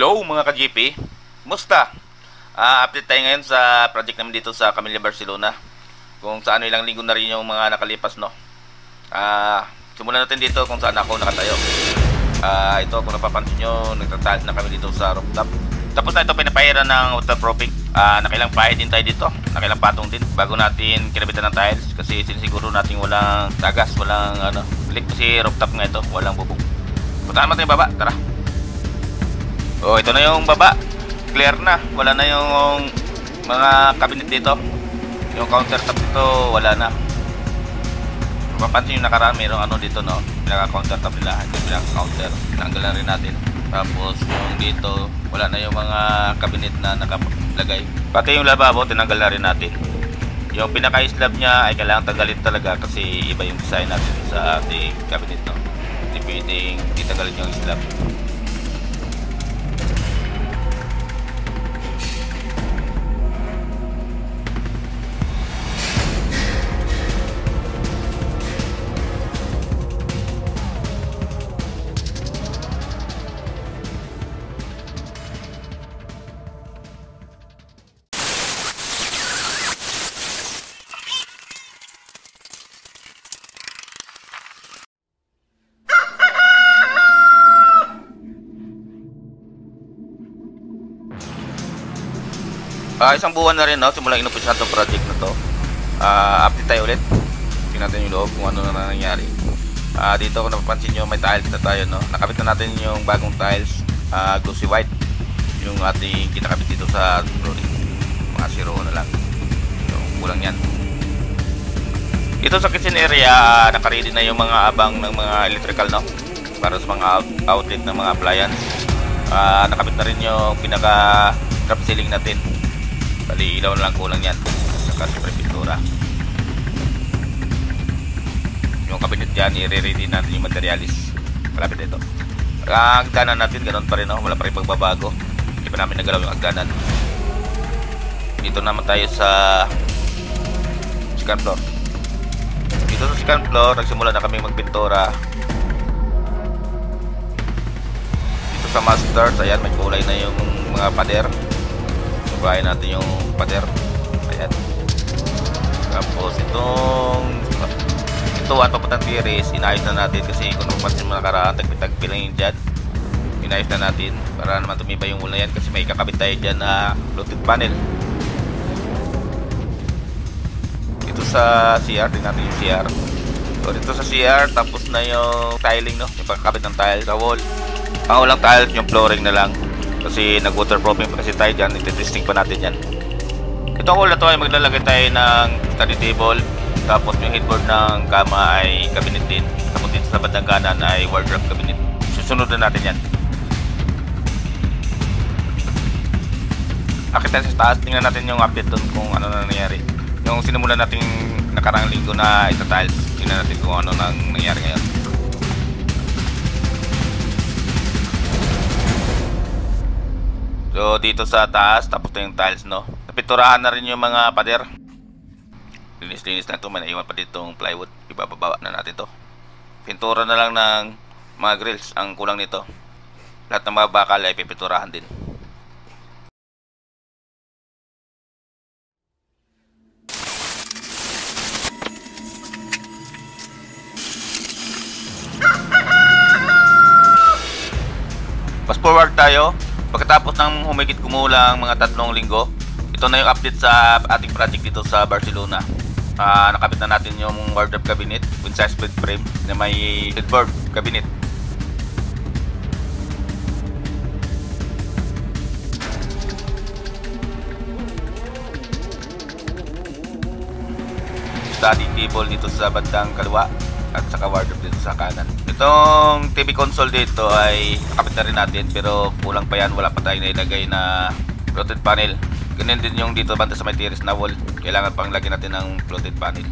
Hello mga ka-GP, musta? Update tayo ngayon sa project namin dito sa Camellia Barcelona, kung saan ilang linggo na rin yung mga nakalipas, no? Simulan natin dito kung saan ako nakatayo. Ito kung napapansin nyo, nagtatiles na kami dito sa rooftop. Tapos na ito pinapahiran ng waterproofing. Nakailang pahe din tayo dito, nakailang patong din bago natin kinabitan ng tiles, kasi sinisiguro natin walang tagas, walang balik kasi rooftop nga ito, walang bubong. Punta naman tayo baba, tara. Ito na yung baba. Clear na. Wala na yung mga cabinet dito. Yung countertop dito, wala na. Mapapansin yung nakaraan, mayroong dito, no? Pinaka-countertop nila. Pinaka-counter. Tinanggal na rin natin. Tapos yung dito, wala na yung mga cabinet na nakalagay. Pati yung lababo, tinanggal na rin natin. Yung pinaka-slab niya ay kailangan tanggalin talaga kasi iba yung design natin sa ating cabinet, no? Hindi pwedeng ditanggalin yung slab. Isang buwan na rin, no? Simulang inumpisahan itong project na to. Update tayo ulit. Tingnan natin yung loob kung ano na nangyari. Dito kung napapansin nyo, may tiles na tayo, no? Nakabit na natin yung bagong tiles, glossy white. Yung ating kinakabit dito sa flooring. Mga 0 na lang. So, kulang yan. Dito sa kitchen area, nakaready na yung mga abang ng mga electrical, no? Para sa mga outlet ng mga appliance. Nakabit na rin yung pinaka drop ceiling natin. Bali, ilaw na lang kulang yan. Saka siyempre pintura. Yung cabinet dyan, i-ready natin yung materialis. Malapit ito. Ang hagdanan natin, ganun pa rin, no? Wala pa rin pagbabago. Hindi pa namin nagalaw yung hagdanan. Dito naman tayo sa second floor. Dito sa second floor, nagsimula na kami magpintura. Dito sa masters, ayan, may kulay na yung mga pader. Subahin natin yung pader. Ayan. Tapos itong papuntang tiris, inayos na natin kasi kung napapansin mo nakaraan, tagpi-tagpi lang yung dyan. Inayos na natin para naman tumibay yung mula yan kasi may kakabit tayo dyan na fluted panel. Dito sa CR, tingnan natin yung CR. So dito sa CR, tapos na yung tiling, no? Yung pagkakabit ng tile sa wall. Ang ulang tiles, yung flooring na lang. Kasi nag-waterproofing pa kasi tayo dyan, iti-testing pa natin yan. Itong wall na to ay maglalagay tayo ng study table. Tapos yung headboard ng kama ay cabinet din. Tapos dito sa bandang kanan ay wardrobe cabinet. Susunod na natin yan. Akit tayo sa taas, tingnan natin yung update dun kung ano na nangyari. Yung sinimulan natin nakarang linggo na ita-tiles, tingnan natin kung ano nang nangyari ngayon. So dito sa taas, tapos na yung tiles, no? Napinturahan na rin yung mga pader. Linis-linis na ito, may naiwan pa ditong plywood. Ibababa na natin to. Pintura na lang ng mga grills ang kulang nito. Lahat ng mga bakal ay pipinturahan din. Fast forward tayo. Pagkatapos ng humigit kumulang mga 3 linggo, ito na yung update sa ating project dito sa Barcelona. Nakabit na natin yung wardrobe cabinet with size bed frame na may headboard cabinet. Study table dito sa bandang kaliwa at saka wardrobe dito sa kanan. Itong TV console dito ay nakabit na rin natin pero kulang pa yan, wala pa tayong nailagay na fluted panel. Ganyan din yung dito banda sa may tiris na wall, kailangan pang lagyan natin ng fluted panel.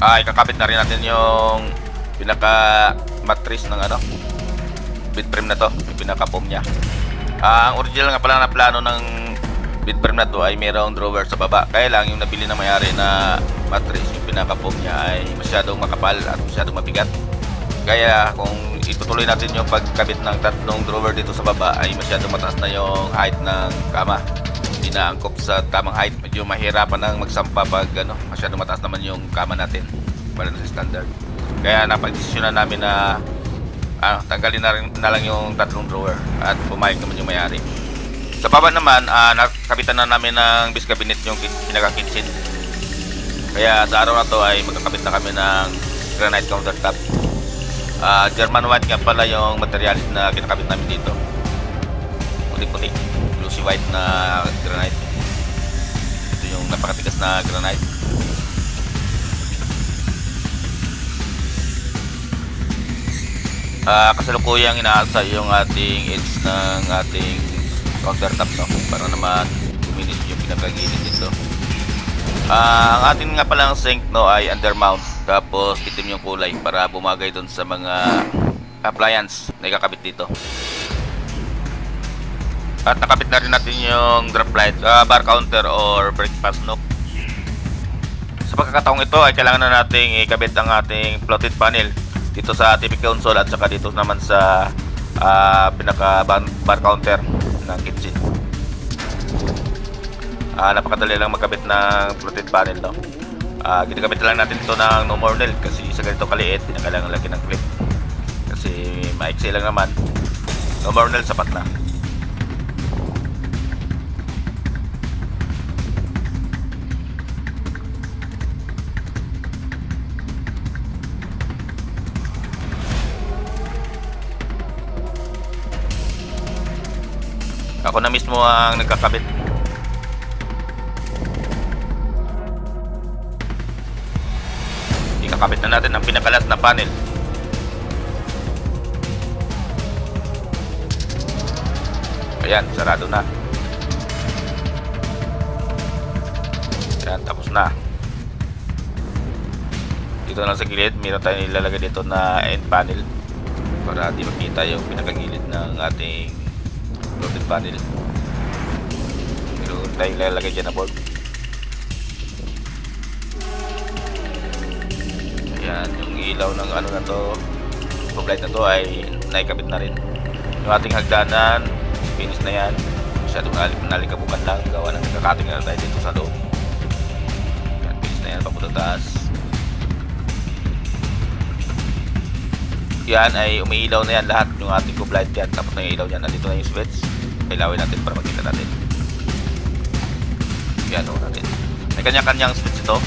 Ikakabit na rin natin yung pinaka mattress ng bed frame na to, yung pinaka foam nya. Ang original nga pala na plano ng bed frame na to ay mayroong drawer sa baba, kaya lang yung nabili na may-ari na mattress, yung pinaka foam nya ay masyadong makapal at masyadong mabigat. Kaya kung itutuloy natin yung pagkabit ng tatlong drawer dito sa baba ay masyado mataas na yung height ng kama. Hindi na angkop sa tamang height. Medyo mahirapan nang magsampa pag masyado mataas naman yung kama natin para sa standard. Kaya napag-desisyonan namin na tanggalin na lang yung tatlong drawer at pumayag naman yung may-ari. Sa baba naman, nakabitan na namin ng base cabinet yung pinaka-kitchen. Kaya sa araw na to ay magkakabit na kami ng granite countertop. German white nga pala yung material na kinakabit namin dito. Puti-puti, glossy white na granite. Ito yung napakatigas na granite. Kasalukuyang inaasa yung ating edge ng ating countertop, no? Para naman kuminis yung pinakagilid dito. Ang ating nga palang sink, no, ay undermount. Tapos itim yung kulay para bumagay dun sa mga appliance na ikakabit dito. At nakabit na rin natin yung drop light, bar counter or breakfast nook. Sa pagkakataong ito ay kailangan na nating ikabit ang ating floated panel dito sa TV console at saka dito naman sa pinaka bar counter ng kitchen. Napakadali lang magkabit ng floated panel, no? Ginagabit lang natin ito ng no more nail kasi sa ganito kaliit, hindi na kailangan lagi ng clip kasi maiksi lang naman. No more nail, sapat na. Ako na mismo ang nagkakabit. Ikakabit na natin ang pinakalas na panel. Ayan, sarado na. Ayan, tapos na. Dito na sa gilid, meron tayong ilalagay dito na end panel para di makita yung pinakagilid ng ating floated panel. Meron tayong ilalagay dyan na board. Ayan, yung ilaw ng na to, tube light na to ay naikabit na rin. Yung ating hagdanan, finish na yan. Masyadong nalikabukan lang, gawa ng nagkakating na tayo dito sa loob. Ayan, finish na yan, papunta taas. Yan ay umiilaw na yan lahat, yung ating tube light yan. Tapos na yung ilaw yan, nandito na yung switch. Ilawin natin para makita natin. Yan o natin. May kanya-kanyang switch ito.